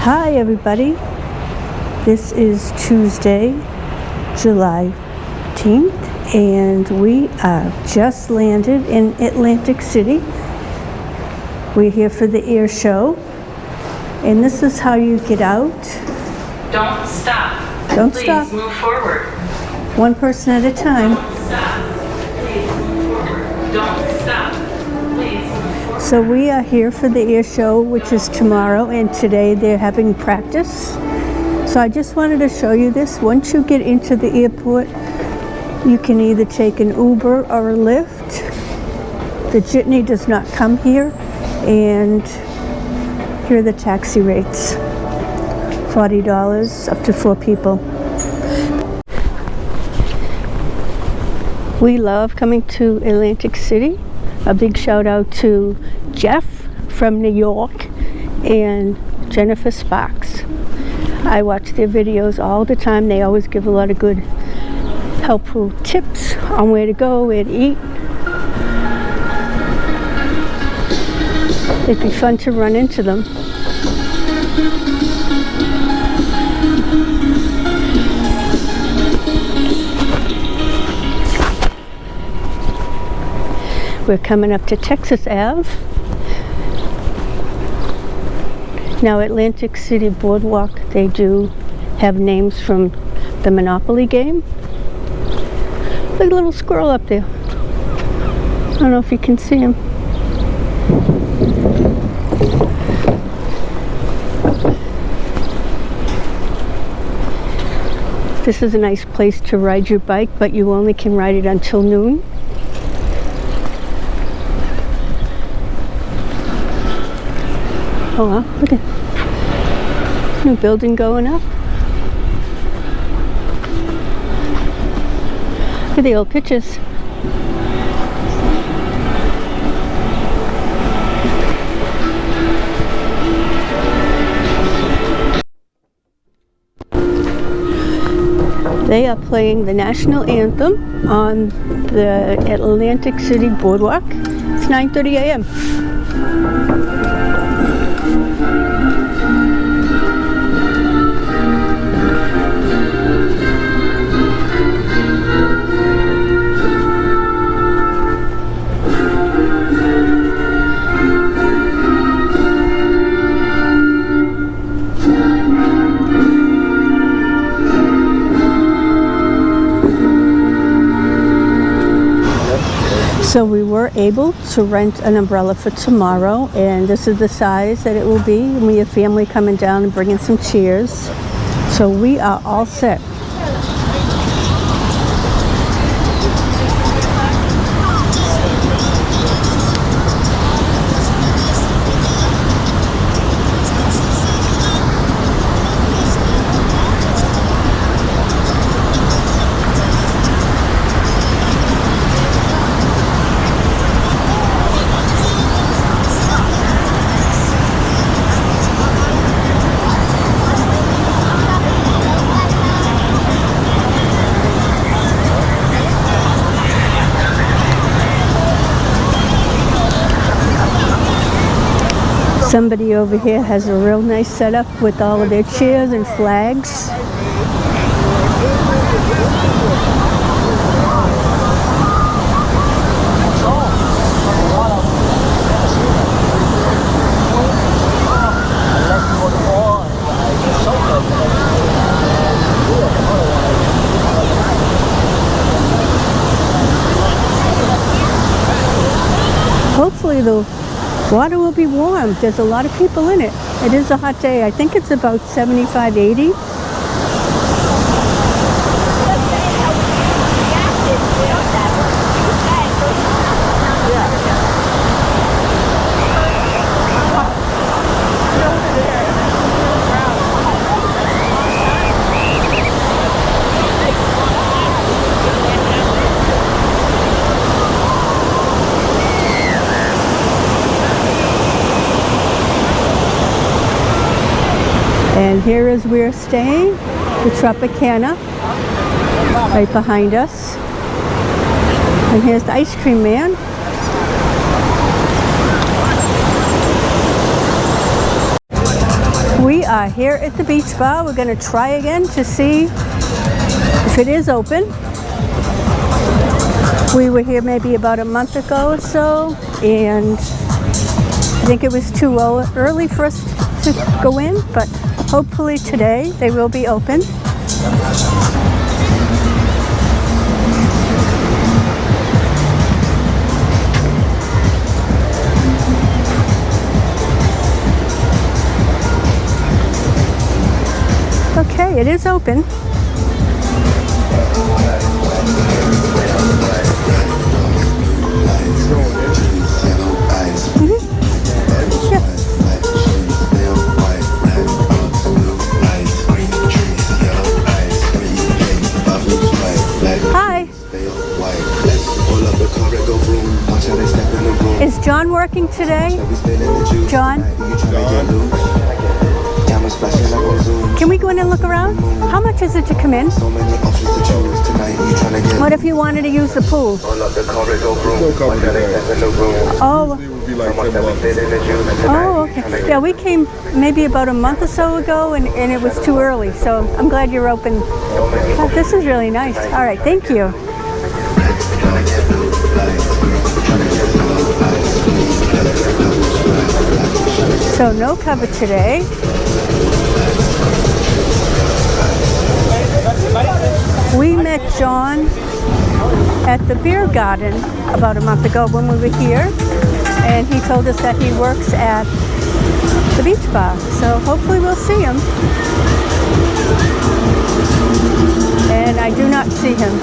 Hi everybody, this is Tuesday, July 18th, and we are just landed in Atlantic City. We're here for the Airshow, and this is how you get out. Don't stop. Don't Please stop. move forward. One person at a time. Don't stop. Please move forward. Don't stop. Please move forward. So we are here for the Airshow, which is tomorrow, and today they're having practice. So I just wanted to show you this. Once you get into the airport, you can either take an Uber or a Lyft. The jitney does not come here, and here are the taxi rates. $40 up to 4 people. We love coming to Atlantic City. A big shout out to Jeff from New York and Jennifer Sparks. I watch their videos all the time. They always give a lot of good helpful tips on where to go, where to eat. It'd be fun to run into them. We're coming up to Texas Ave. Now Atlantic City Boardwalk, they do have names from the Monopoly game. Look at a little squirrel up there. I don't know if you can see him. This is a nice place to ride your bike, but you only can ride it until noon. Oh wow, look at new building going up. Look at the old pictures. They are playing the national anthem on the Atlantic City Boardwalk. It's 9:30 a.m. So we were able to rent an umbrella for tomorrow, and this is the size that it will be. And we have family coming down and bringing some chairs. So we are all set. Somebody over here has a real nice setup with all of their chairs and flags. Hopefully the water will be warm. There's a lot of people in it. It is a hot day. I think it's about 75, 80. And here is where we're staying, the Tropicana, right behind us. And here's the ice cream man. We are here at the beach bar. We're going to try again to see if it is open. We were here maybe about a month ago or so, and I think it was too early for us to go in, but hopefully today they will be open. Okay, it is open. Hi. Is John working today? John? Can we go in and look around? How much is it to come in? What if you wanted to use the pool? Oh. Oh, okay. Yeah, we came maybe about a month or so ago, and it was too early, so I'm glad you're open. Oh, this is really nice. All right, thank you. So no cover today. We met John at the beer garden about a month ago when we were here, and he told us that he works at the beach bar, so hopefully we'll see him. And I do not see him.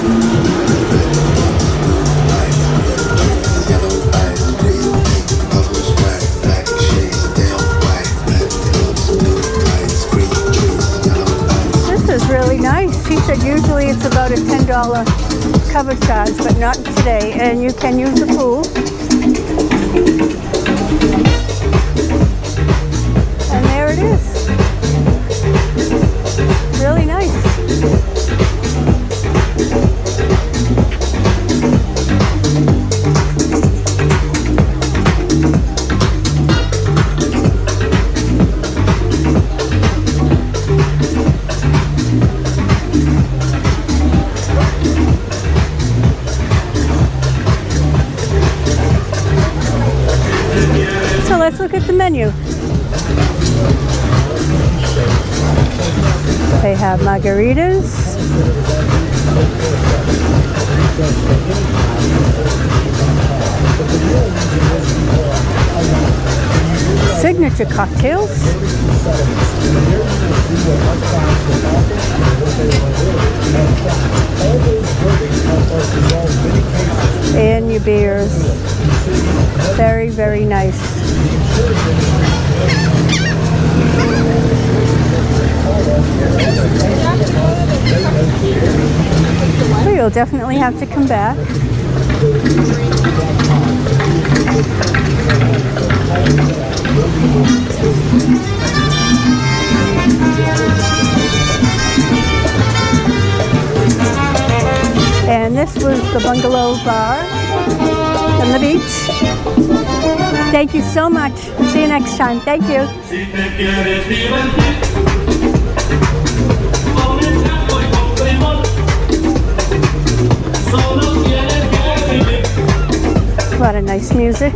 This is really nice. He said usually it's about a $10 cover charge, but not today, and you can use the pool. And there it is. Really nice. So let's look at the menu. They have margaritas, signature cocktails, and your beers. Very, very nice. So you'll definitely have to come back. And this was the bungalow bar on the beach. Thank you so much. See you next time. Thank you. A lot of nice music.